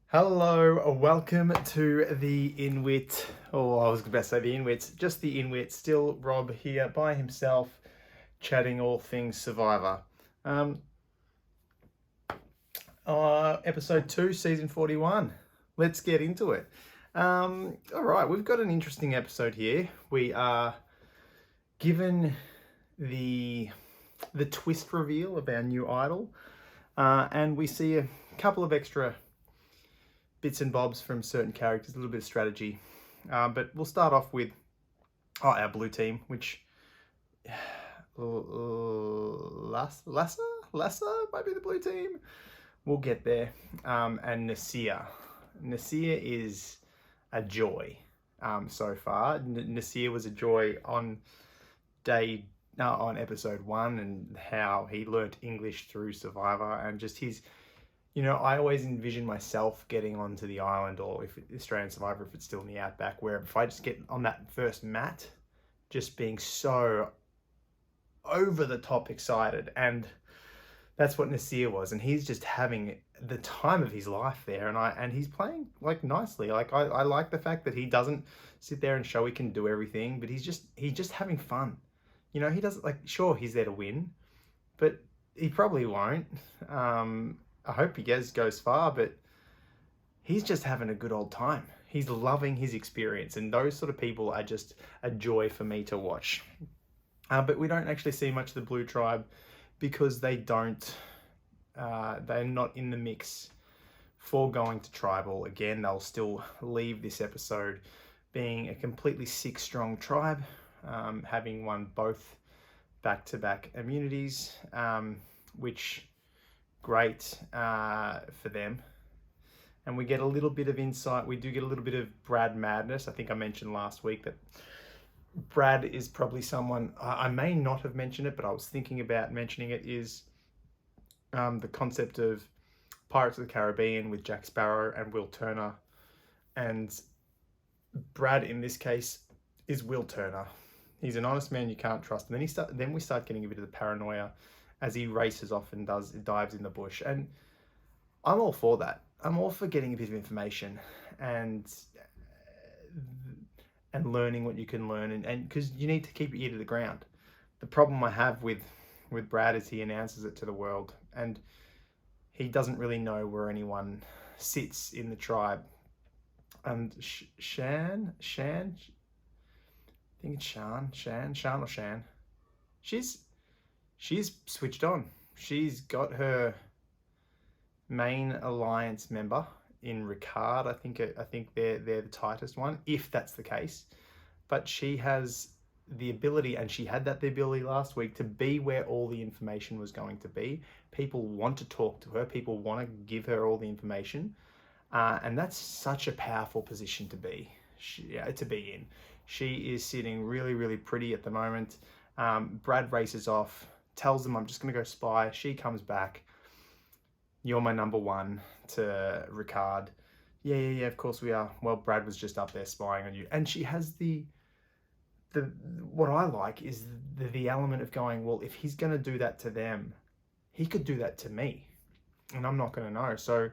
Hello, welcome to the Inwit. Oh, I was going to say the Inwits, just the Inwit. Still Rob here by himself, chatting all things Survivor. Um, Episode 2, Season 41. Let's get into it. All right, we've got an interesting episode here. We are given the twist reveal of our new idol, and we see a couple of extra bits and bobs from certain characters, a little bit of strategy. But we'll start off with our blue team, which Lassa might be the blue team. We'll get there. And Naseer. Naseer is a joy so far. Naseer was a joy on on episode 1 and how he learnt English through Survivor and just his. I always envision myself getting onto the island, or if Australian Survivor, if it's still in the outback, where if I just get on that first mat, just being so over the top excited. And that's what Naseer was. And he's just having the time of his life there. And he's playing like nicely. Like I like the fact that he doesn't sit there and show he can do everything, but he's just having fun. He doesn't sure, he's there to win, but he probably won't. I hope he goes far, but he's just having a good old time. He's loving his experience, and those sort of people are just a joy for me to watch. But we don't actually see much of the Blue Tribe because they're not in the mix for going to Tribal. Again, they'll still leave this episode being a completely 6-strong tribe, having won both back-to-back immunities, which great for them. And we get a little bit of insight. We do get a little bit of Brad madness. I think I mentioned last week that Brad is probably someone, I may not have mentioned it, but I was thinking about mentioning it, is the concept of Pirates of the Caribbean with Jack Sparrow and Will Turner. And Brad, in this case, is Will Turner. He's an honest man you can't trust. And then we start getting a bit of the paranoia as he races off and dives in the bush. And I'm all for that. I'm all for getting a bit of information and learning what you can learn, and because you need to keep your ear to the ground. The problem I have with Brad is he announces it to the world, and he doesn't really know where anyone sits in the tribe. And Shan, I think it's Shan or Shan. She's switched on. She's got her main alliance member in Ricard. I think they're the tightest one, if that's the case. But she has the ability, and she had the ability last week, to be where all the information was going to be. People want to talk to her. People want to give her all the information. And that's such a powerful position to be in. She is sitting really, really pretty at the moment. Brad races off, tells them, I'm just going to go spy. She comes back. You're my number one, to Ricard. Yeah, of course we are. Well, Brad was just up there spying on you. And she has what I like is the element of going, well, if he's going to do that to them, he could do that to me. And I'm not going to know. So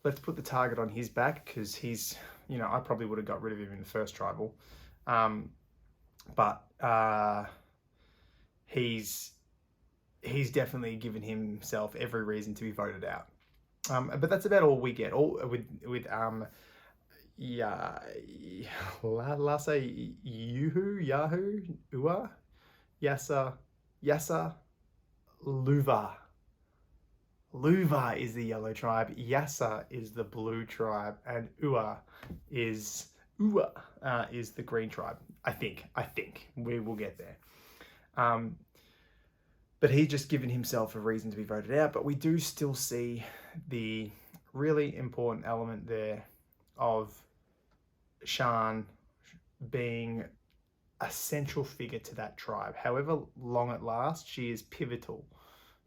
let's put the target on his back, because he's, I probably would have got rid of him in the first tribal. But he's definitely given himself every reason to be voted out. But that's about all we get. All with Lassa, Yahoo, Ua, Yassa, Luva. Luva is the yellow tribe, Yassa is the blue tribe, and Ua is the green tribe. I think we will get there. But he's just given himself a reason to be voted out. But we do still see the really important element there of Shan being a central figure to that tribe. However long it lasts, she is pivotal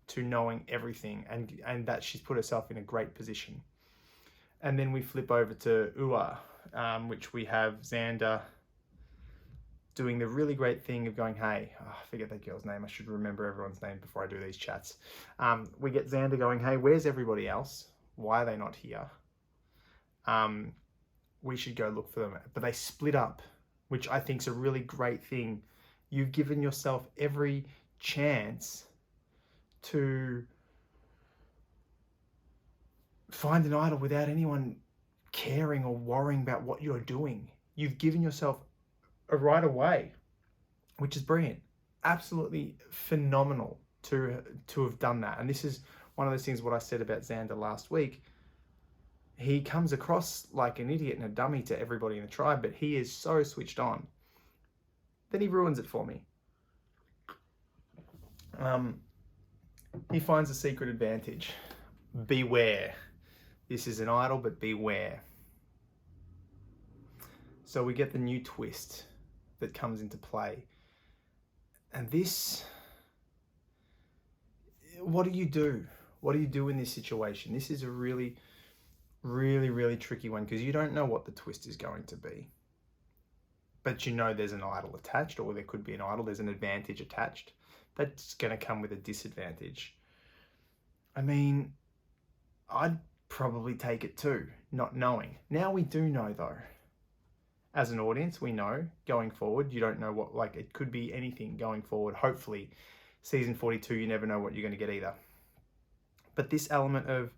to knowing everything, and that she's put herself in a great position. And then we flip over to Ua, which we have Xander doing the really great thing of going, hey, I forget that girl's name. I should remember everyone's name before I do these chats. We get Xander going, hey, where's everybody else? Why are they not here? we should go look for them. But they split up, which I think is a really great thing. You've given yourself every chance to find an idol without anyone caring or worrying about what you're doing. You've given yourself a right away, which is brilliant. Absolutely phenomenal to have done that. And this is one of those things what I said about Xander last week. He comes across like an idiot and a dummy to everybody in the tribe, but he is so switched on. Then he ruins it for me. He finds a secret advantage. Beware. This is an idol, but beware. So we get the new twist that comes into play. And this, what do you do? What do you do in this situation? This is a really, really, really tricky one because you don't know what the twist is going to be. But you know there's an idol attached, or there could be an idol, there's an advantage attached. That's going to come with a disadvantage. I mean, I'd probably take it too, not knowing. Now we do know though. As an audience, we know going forward, you don't know what, like it could be anything going forward. Hopefully, season 42, you never know what you're going to get either. But this element of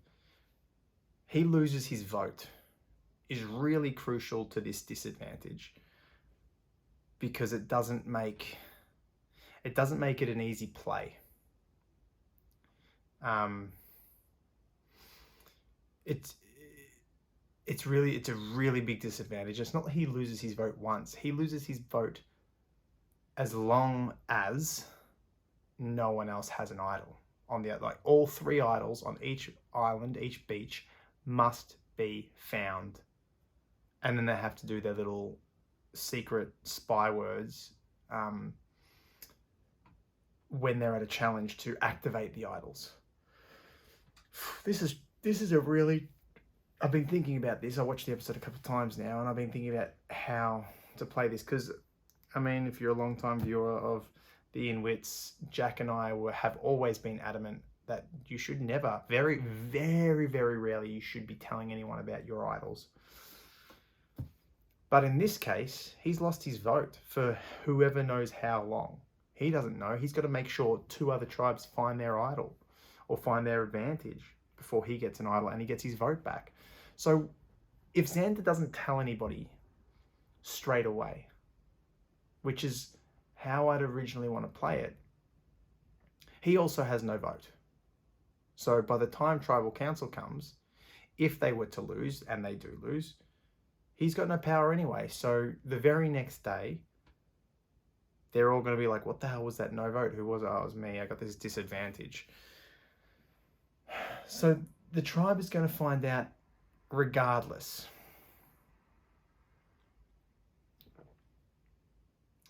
he loses his vote is really crucial to this disadvantage because it doesn't make it an easy play. It's a really big disadvantage. It's not that he loses his vote once. He loses his vote as long as no one else has an idol on the, like all 3 idols on each island, each beach must be found. And then they have to do their little secret spy words when they're at a challenge to activate the idols. This is a really, I've been thinking about this. I watched the episode a couple of times now, and I've been thinking about how to play this because, I mean, if you're a long-time viewer of the Inwits, Jack and I have always been adamant that you should never, very, very, very rarely, you should be telling anyone about your idols. But in this case, he's lost his vote for whoever knows how long. He doesn't know. He's got to make sure 2 other tribes find their idol or find their advantage before he gets an idol and he gets his vote back. So if Xander doesn't tell anybody straight away, which is how I'd originally want to play it, he also has no vote. So by the time Tribal Council comes, if they were to lose, and they do lose, he's got no power anyway. So the very next day, they're all going to be like, what the hell was that no vote? Who was it? Oh, it was me. I got this disadvantage. So the tribe is going to find out regardless.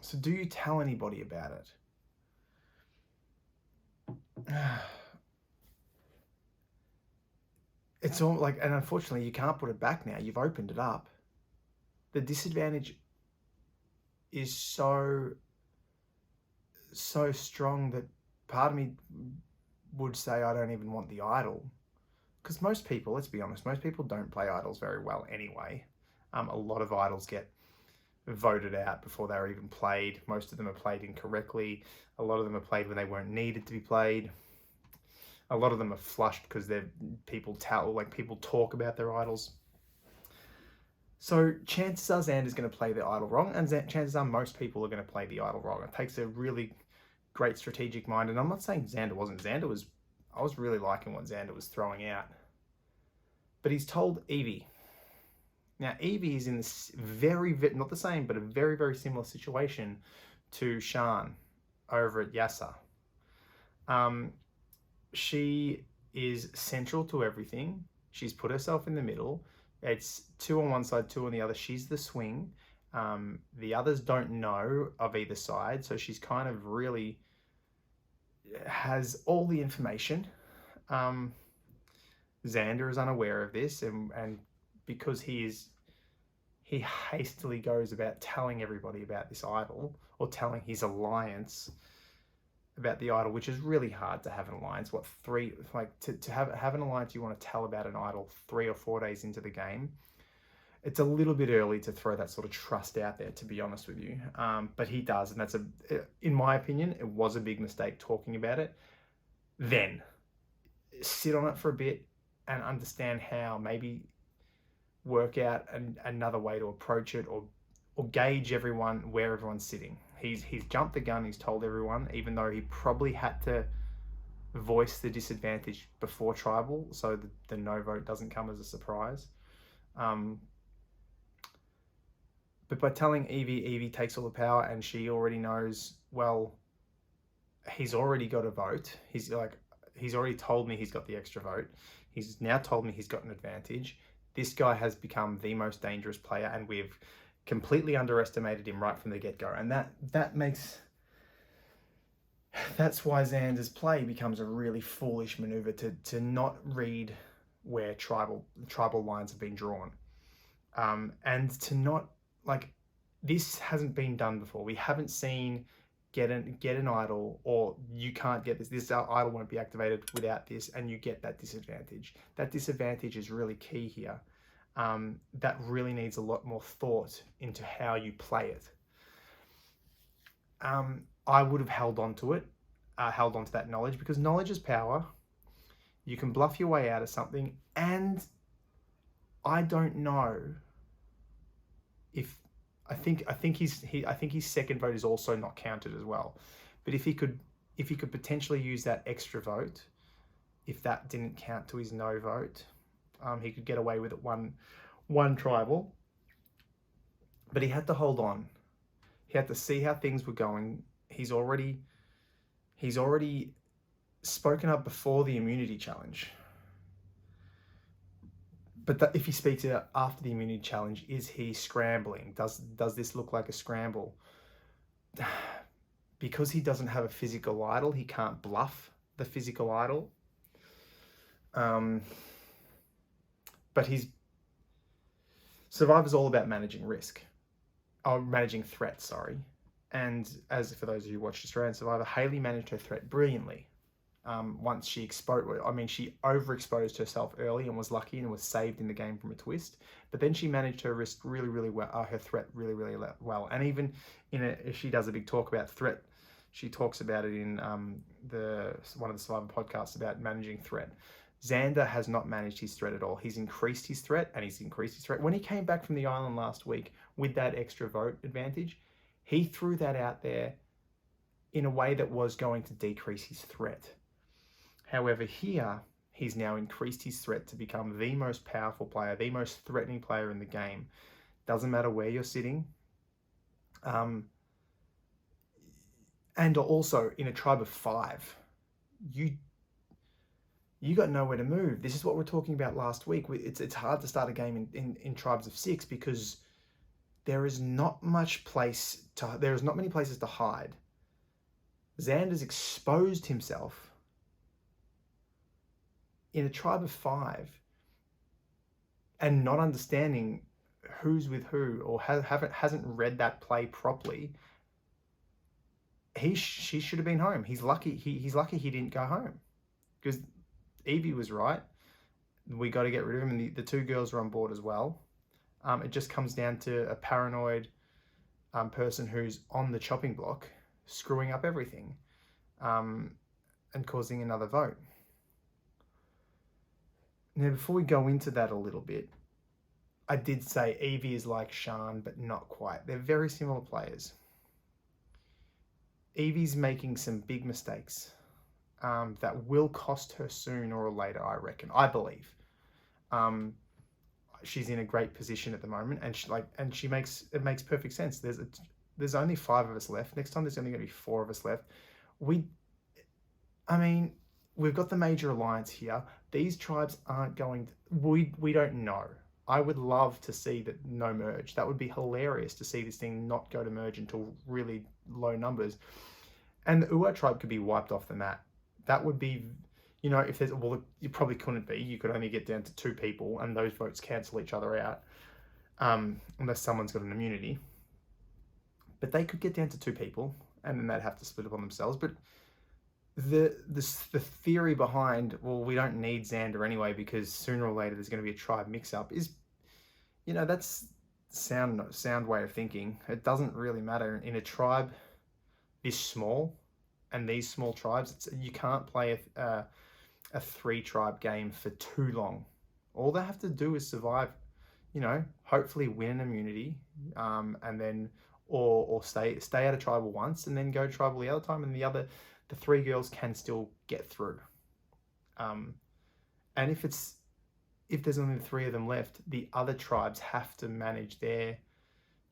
So do you tell anybody about it? It's all like, and unfortunately you can't put it back now. You've opened it up. The disadvantage is so strong that part of me would say I don't even want the idol. Because most people, let's be honest, most people don't play idols very well anyway. A lot of idols get voted out before they're even played. Most of them are played incorrectly. A lot of them are played when they weren't needed to be played. A lot of them are flushed because people talk about their idols. So chances are Xander's going to play the idol wrong, and chances are most people are going to play the idol wrong. It takes a really great strategic mind, and I'm not saying Xander wasn't. I was really liking what Xander was throwing out. But he's told Evie. Now, Evie is in this not the same, but a very, very similar situation to Shan over at Yasser. She is central to everything. She's put herself in the middle. It's 2 on one side, 2 on the other. She's the swing. The others don't know of either side, so she's kind of really has all the information. Xander is unaware of this, and because he hastily goes about telling everybody about this idol, or telling his alliance about the idol, which is really hard to have an alliance. To have an alliance you want to tell about an idol 3 or 4 days into the game, it's a little bit early to throw that sort of trust out there, to be honest with you. But he does, and that's in my opinion, it was a big mistake talking about it. Then sit on it for a bit and understand how, maybe work out another way to approach it, or gauge everyone where everyone's sitting. He's jumped the gun. He's told everyone, even though he probably had to voice the disadvantage before tribal, so the no vote doesn't come as a surprise. But by telling Evie takes all the power, and she already knows, well, he's already got a vote. He's already told me he's got the extra vote. He's now told me he's got an advantage. This guy has become the most dangerous player, and we've completely underestimated him right from the get-go. And that's why Xander's play becomes a really foolish maneuver, to not read where tribal lines have been drawn. And to not, this hasn't been done before. We haven't seen get an idol, or you can't get this idol won't be activated without this, and you get that disadvantage. That disadvantage is really key here. That really needs a lot more thought into how you play it. I would have held on to that knowledge, because knowledge is power. You can bluff your way out of something, and I don't know if I think his second vote is also not counted as well. But if he could potentially use that extra vote, if that didn't count to his no vote, he could get away with it one tribal. But he had to hold on. He had to see how things were going. He's already spoken up before the immunity challenge. But if he speaks out after the immunity challenge, is he scrambling? Does this look like a scramble? Because he doesn't have a physical idol, he can't bluff the physical idol. But Survivor's all about managing risk. Managing threat, sorry. And as for those of you who watched Australian Survivor, Hayley managed her threat brilliantly. Once she overexposed herself early and was lucky and was saved in the game from a twist. But then she managed her risk really, really well, her threat really, really well. And even she does a big talk about threat. She talks about it in one of the Survivor podcasts about managing threat. Xander has not managed his threat at all. He's increased his threat, and he's increased his threat. When he came back from the island last week with that extra vote advantage, he threw that out there in a way that was going to decrease his threat. However, here, he's now increased his threat to become the most powerful player, the most threatening player in the game. Doesn't matter where you're sitting. And also, in a tribe of 5, you got nowhere to move. This is what we're talking about last week. It's hard to start a game in tribes of 6, because there is not many places to hide. Xander's exposed himself in a tribe of 5, and not understanding who's with who, or hasn't read that play properly. She should have been home. He's lucky. He's lucky he didn't go home, because Evie was right. We got to get rid of him, and the 2 girls are on board as well. It just comes down to a paranoid person who's on the chopping block, screwing up everything, and causing another vote. Now, before we go into that a little bit, I did say Evie is like Shan, but not quite. They're very similar players. Evie's making some big mistakes that will cost her sooner or later, I reckon. I believe. She's in a great position at the moment, and it makes perfect sense. There's only 5 of us left. Next time there's only going to be 4 of us left. We've got the major alliance here. These tribes aren't going to... We don't know. I would love to see that no merge. That would be hilarious to see this thing not go to merge until really low numbers. And the Uwa tribe could be wiped off the map. That would be... if there's... Well, you probably couldn't be. You could only get down to 2 people, and those votes cancel each other out. Unless someone's got an immunity. But they could get down to 2 people, and then they'd have to split up on themselves. But the theory behind, well, we don't need Xander anyway, because sooner or later there's going to be a tribe mix-up, is that's sound way of thinking. It doesn't really matter in a tribe this small, and these small tribes. You can't play a 3-tribe game for too long. All they have to do is survive. Hopefully win an immunity, and then or stay at a tribal once, and then go tribal the other time, and the 3 girls can still get through. And if there's only 3 of them left, the other tribes have to manage their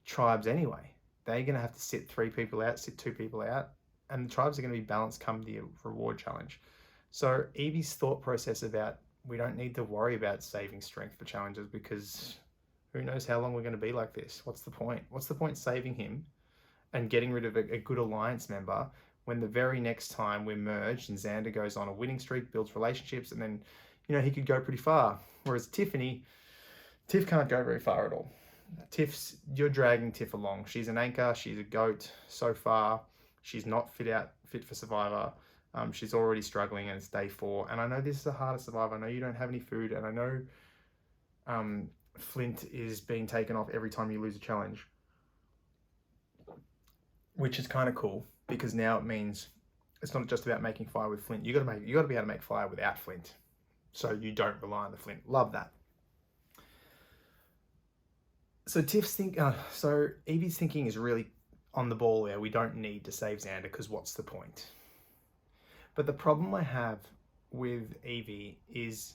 tribes anyway. They're going to have to sit 3 people out, sit 2 people out, and the tribes are going to be balanced come the reward challenge. So Evie's thought process about we don't need to worry about saving strength for challenges, because who knows how long we're going to be like this. What's the point? What's the point saving him and getting rid of a good alliance member when the very next time we're merged and Xander goes on a winning streak, builds relationships, and then, he could go pretty far. Whereas Tiff can't go very far at all. You're dragging Tiff along. She's an anchor. She's a goat so far. She's not fit for Survivor. She's already struggling, and it's day 4. And I know this is a harder Survivor. I know you don't have any food, and I know Flint is being taken off every time you lose a challenge, which is kind of cool, because now it means it's not just about making fire with Flint. You got to be able to make fire without Flint, so you don't rely on the Flint. Love that. So Evie's thinking is really on the ball there. We don't need to save Xander, because what's the point? But the problem I have with Evie is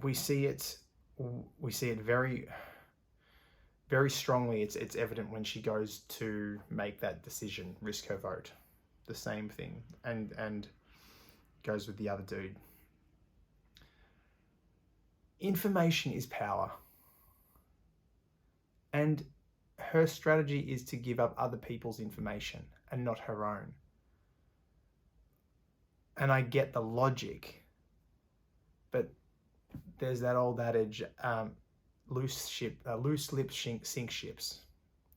we see it very, very strongly. It's evident when she goes to make that decision, risk her vote. The same thing, and goes with the other dude. Information is power. And her strategy is to give up other people's information and not her own. And I get the logic, but there's that old adage, loose lips sink ships.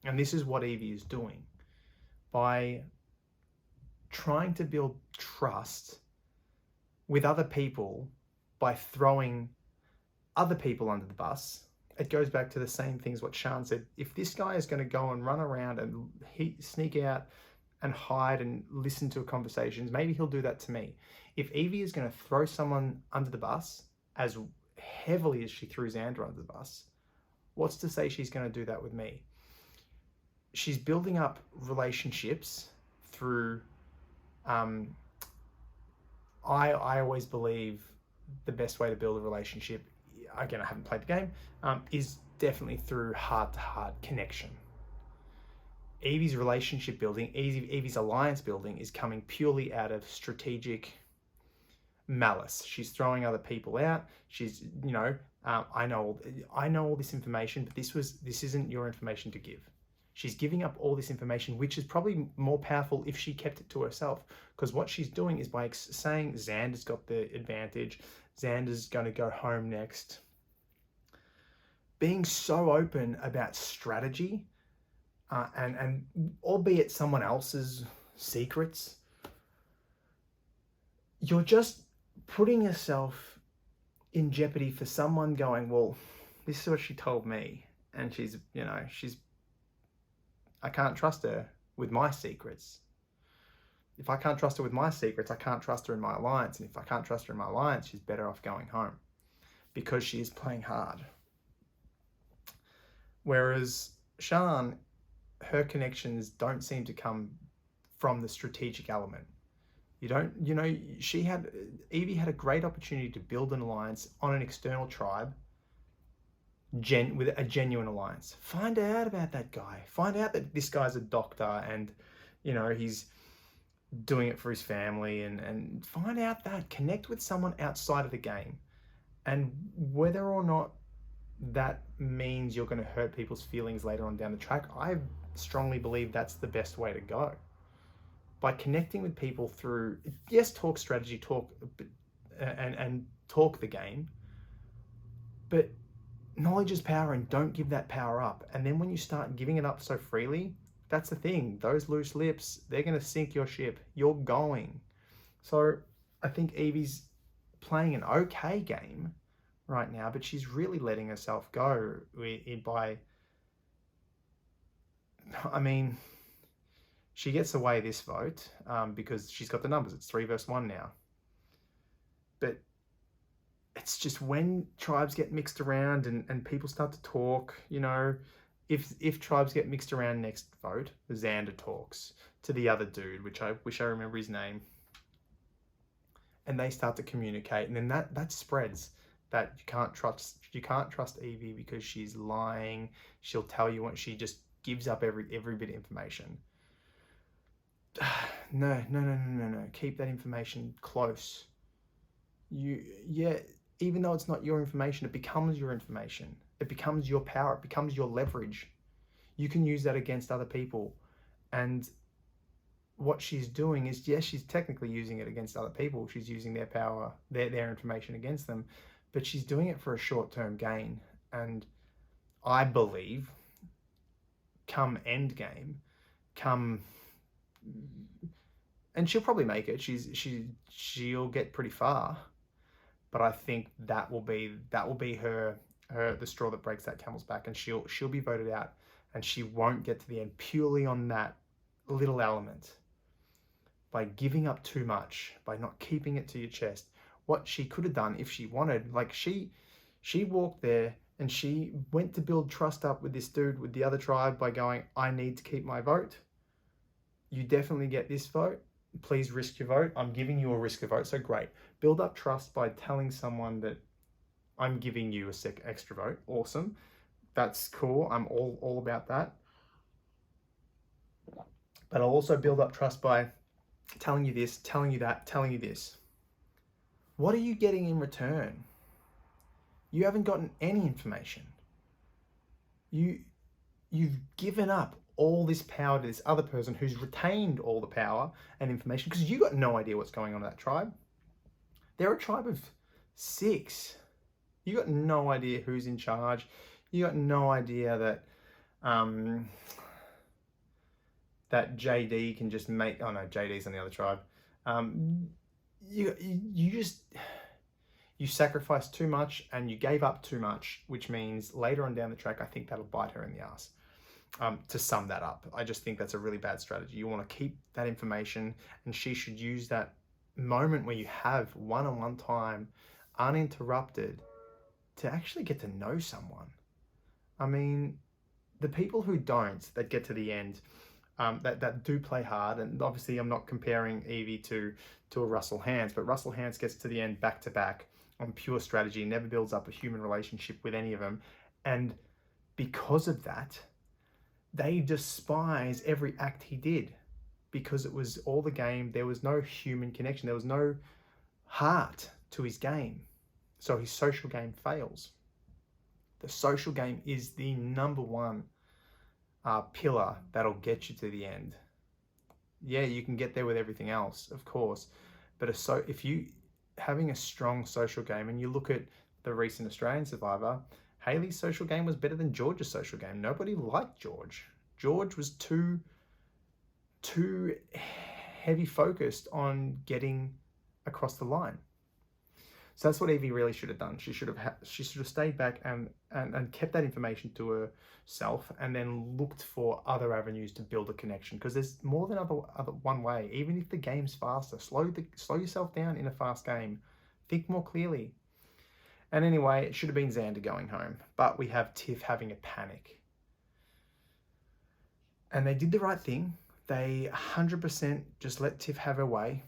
And this is what Evie is doing. By trying to build trust with other people by throwing other people under the bus, it goes back to the same things what Sean said. If this guy is going to go and run around and sneak out and hide and listen to conversations, maybe he'll do that to me. If Evie is going to throw someone under the bus as heavily as she threw Xander under the bus, what's to say she's going to do that with me? She's building up relationships through... I always believe the best way to build a relationship, again, I haven't played the game, is definitely through heart-to-heart connection. Evie's relationship building, Evie's alliance building is coming purely out of strategic malice. She's throwing other people out. She's, I know all this information, but this isn't your information to give. She's giving up all this information, which is probably more powerful if she kept it to herself. Because what she's doing is by saying Xander's got the advantage, Xander's going to go home next. Being so open about strategy, and albeit someone else's secrets, you're just putting yourself in jeopardy for someone going, well, this is what she told me. And she's, I can't trust her with my secrets. If I can't trust her with my secrets, I can't trust her in my alliance. And if I can't trust her in my alliance, she's better off going home, because she is playing hard. Whereas Sean, her connections don't seem to come from the strategic element. Evie had a great opportunity to build an alliance on an external tribe, with a genuine alliance. Find out about that guy. Find out that this guy's a doctor and, he's doing it for his family, and find out that. Connect with someone outside of the game. And whether or not that means you're going to hurt people's feelings later on down the track, I strongly believe that's the best way to go. By connecting with people through, yes, talk strategy, and talk the game, but knowledge is power, and don't give that power up. And then when you start giving it up so freely, that's the thing. Those loose lips, they're going to sink your ship. You're going. So I think Evie's playing an okay game, right now, but she's really letting herself go by, I mean, she gets away this vote because she's got the numbers. It's 3 versus 1 now. But it's just when tribes get mixed around and people start to talk, you know, if tribes get mixed around next vote, Xander talks to the other dude, which I wish I remember his name, and they start to communicate, and then that spreads. That you can't trust Evie because she's lying. She'll tell you what, she just gives up every bit of information. No. Keep that information close. Even though it's not your information, it becomes your information. It becomes your power. It becomes your leverage. You can use that against other people. And what she's doing is, yes, she's technically using it against other people. She's using their power, their information against them, but she's doing it for a short-term gain. And I believe, come end game, and she'll probably make it. She'll get pretty far, but I think that will be her the straw that breaks that camel's back, and she'll be voted out, and she won't get to the end purely on that little element. By giving up too much, by not keeping it to your chest. What she could have done if she wanted, like she walked there and she went to build trust up with this dude, with the other tribe, by going, I need to keep my vote. You definitely get this vote. Please risk your vote. I'm giving you a risk of vote. So great. Build up trust by telling someone that I'm giving you a extra vote. Awesome. That's cool. I'm all about that. But I'll also build up trust by telling you this, telling you that, telling you this. What are you getting in return? You haven't gotten any information. You've given up all this power to this other person who's retained all the power and information, because you got no idea what's going on in that tribe. They're a tribe of 6. You got no idea who's in charge. You got no idea that that JD can just make. Oh no, JD's on the other tribe. You sacrificed too much and you gave up too much, which means later on down the track, I think that'll bite her in the ass. To sum that up, I just think that's a really bad strategy. You want to keep that information, and she should use that moment where you have one-on-one time, uninterrupted, to actually get to know someone. I mean, the people who don't, that get to the end, that do play hard, and obviously I'm not comparing Evie to a Russell Hantz, but Russell Hantz gets to the end back to back on pure strategy, never builds up a human relationship with any of them, and because of that, they despise every act he did, because it was all the game. There was no human connection. There was no heart to his game. So his social game fails. The social game is the number one pillar that'll get you to the end. Yeah, you can get there with everything else, of course. But if you having a strong social game, and you look at the recent Australian Survivor, Hayley's social game was better than George's social game. Nobody liked George. George was too heavy focused on getting across the line. So that's what Evie really should have done. She should have stayed back and kept that information to herself, and then looked for other avenues to build a connection. Because there's more than other one way. Even if the game's faster, slow yourself down in a fast game. Think more clearly. And anyway, it should have been Xander going home, but we have Tiff having a panic. And they did the right thing. They 100% just let Tiff have her way.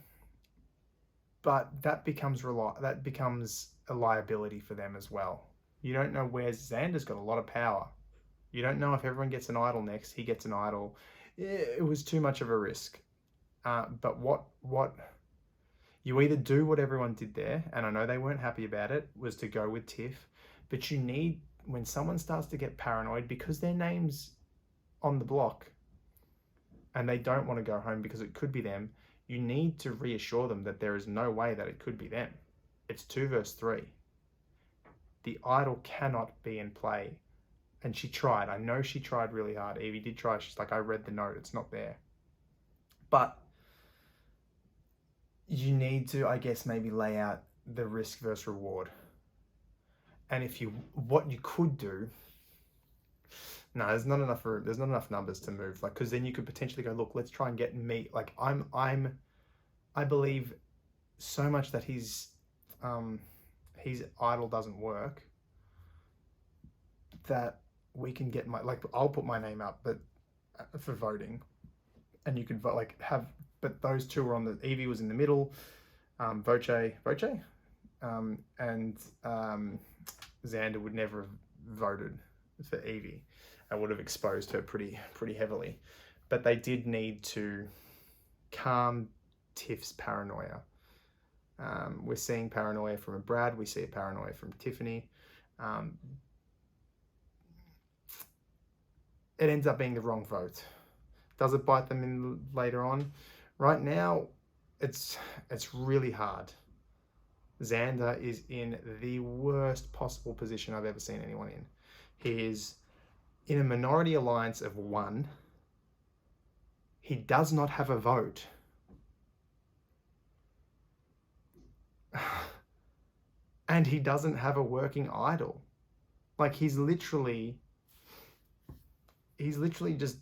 But that becomes a liability for them as well. You don't know where Xander's got a lot of power. You don't know if everyone gets an idol next, he gets an idol. It was too much of a risk. But what you either do what everyone did there, and I know they weren't happy about it, was to go with Tiff. But you need, when someone starts to get paranoid because their name's on the block and they don't want to go home because it could be them, you need to reassure them that there is no way that it could be them. It's 2 versus 3. The idol cannot be in play. And she tried. I know she tried really hard. Evie did try. She's like, I read the note. It's not there. But you need to, I guess, maybe lay out the risk versus reward. And what you could do, no, there's not enough room. There's not enough numbers to move. Like, because then you could potentially go, look, let's try and get me. Like, I believe so much that his idol doesn't work, that we can get I'll put my name up, but for voting, and you could vote, but those two were on the, Evie was in the middle, Voce, and Xander would never have voted for Evie. I would have exposed her pretty heavily, but they did need to calm Tiff's paranoia. We're seeing paranoia from a Brad. We see a paranoia from Tiffany. It ends up being the wrong vote. Does it bite them in later on? Right now, it's really hard. Xander is in the worst possible position I've ever seen anyone in. He is in a minority alliance of 1. He does not have a vote. And he doesn't have a working idol. Like, he's literally just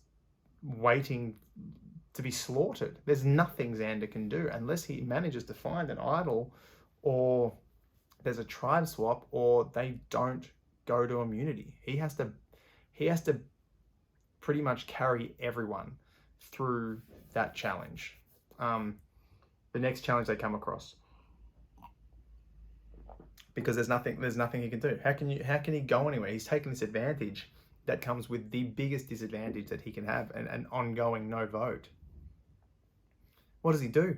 waiting to be slaughtered. There's nothing Xander can do unless he manages to find an idol, or there's a tribe swap, or they don't go to immunity. He has to pretty much carry everyone through that challenge. The next challenge they come across, because there's nothing he can do. How can he go anywhere? He's taken this advantage that comes with the biggest disadvantage that he can have, an ongoing no vote. What does he do?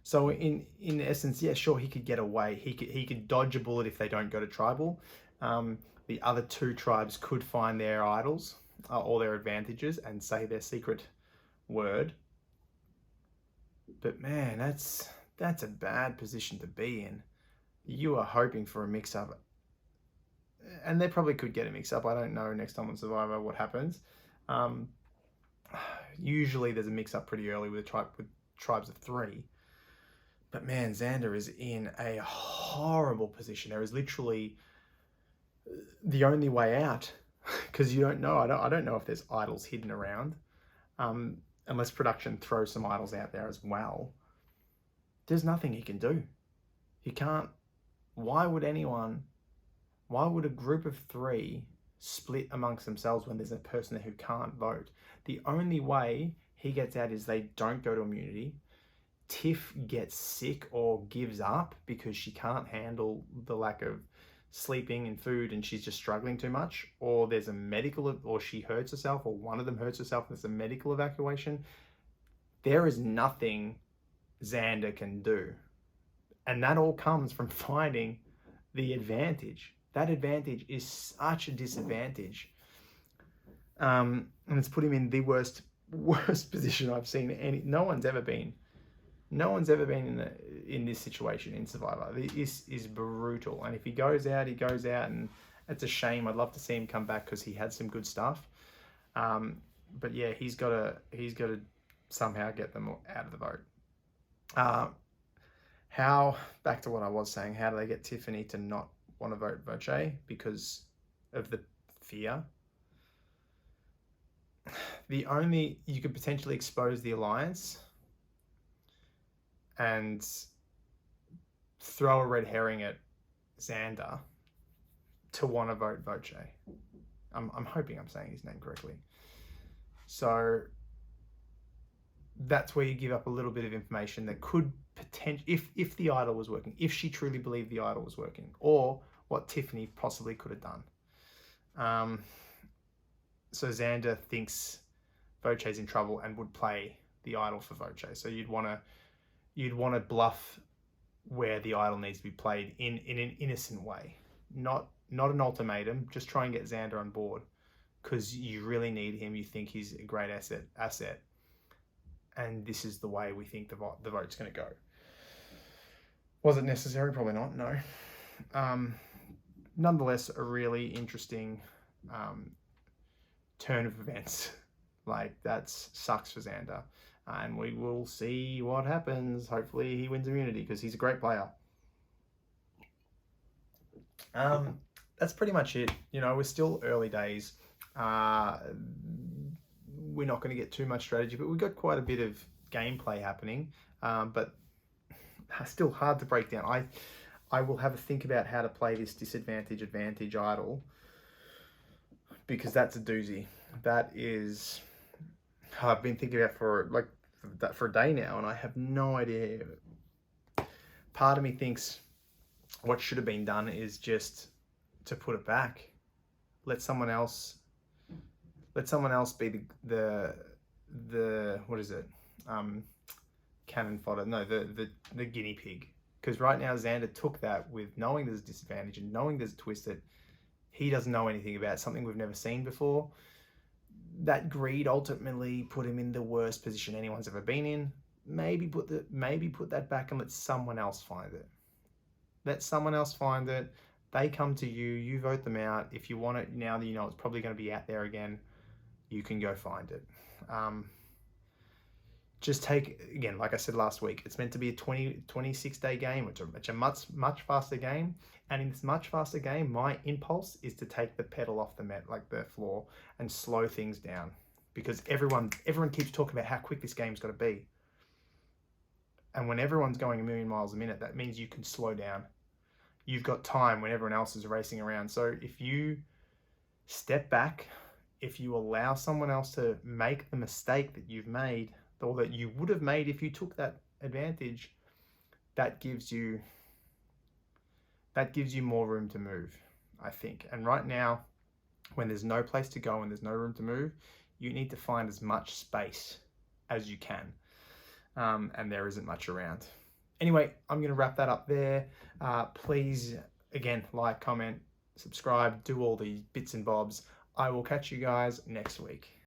So in essence, yeah, sure, he could get away. He could dodge a bullet if they don't go to tribal. The other 2 tribes could find their idols or their advantages and say their secret word. But man, that's a bad position to be in. You are hoping for a mix-up, and they probably could get a mix-up. I don't know next time on Survivor what happens. Usually there's a mix-up pretty early with tribes of 3. But man, Xander is in a horrible position. There is literally the only way out, because you don't know. I don't know if there's idols hidden around, unless production throws some idols out there as well. There's nothing he can do. He can't. Why would a group of 3 split amongst themselves when there's a person there who can't vote? The only way he gets out is they don't go to immunity. Tiff gets sick or gives up because she can't handle the lack of sleeping and food, and she's just struggling too much, or there's a medical, or she hurts herself, or one of them hurts herself and there's a medical evacuation. There is nothing Xander can do. And that all comes from finding the advantage. That advantage is such a disadvantage. And it's put him in the worst position I've seen. No one's ever been in this situation in Survivor. This is brutal. And if he goes out, and it's a shame. I'd love to see him come back because he had some good stuff. But yeah, he's got to somehow get them out of the vote. Back to what I was saying, how do they get Tiffany to not want to vote Voce? Because of the fear. You could potentially expose the alliance and throw a red herring at Xander to want to vote Voce. I'm hoping I'm saying his name correctly. So that's where you give up a little bit of information that could potentially, if the idol was working, if she truly believed the idol was working, or what Tiffany possibly could have done. So Xander thinks Voce's in trouble and would play the idol for Voce. So you'd want to bluff where the idol needs to be played in an innocent way, not an ultimatum. Just try and get Xander on board because you really need him. You think he's a great asset, and this is the way we think the vote's going to go. Was it necessary? Probably not. No. Nonetheless, a really interesting turn of events. Like, that sucks for Xander. And we will see what happens. Hopefully he wins immunity because he's a great player. That's pretty much it. You know, we're still early days. Uh, we're not going to get too much strategy, but we've got quite a bit of gameplay happening. But still hard to break down. I will have a think about how to play this disadvantage advantage idol, because that's a doozy. That is, I've been thinking about for a day now, and I have no idea. Part of me thinks what should have been done is just to put it back. Let someone else be the what is it? Cannon fodder. No, the guinea pig. Because right now Xander took that with knowing there's a disadvantage and knowing there's a twist that he doesn't know anything about, something we've never seen before. That greed ultimately put him in the worst position anyone's ever been in. Maybe put that back and let someone else find it. Let someone else find it. They come to you. You vote them out. If you want it now that you know it's probably going to be out there again, you can go find it. Just take, again, like I said last week, it's meant to be a 26-day game. It's a much faster game. And in this much faster game, my impulse is to take the pedal off the floor, and slow things down. Because everyone keeps talking about how quick this game's got to be. And when everyone's going a million miles a minute, that means you can slow down. You've got time when everyone else is racing around. So if you step back, if you allow someone else to make the mistake that you've made, or that you would have made if you took that advantage, that gives you more room to move, I think. And right now, when there's no place to go and there's no room to move, you need to find as much space as you can. And there isn't much around. Anyway, I'm going to wrap that up there. Please, again, like, comment, subscribe, do all the bits and bobs. I will catch you guys next week.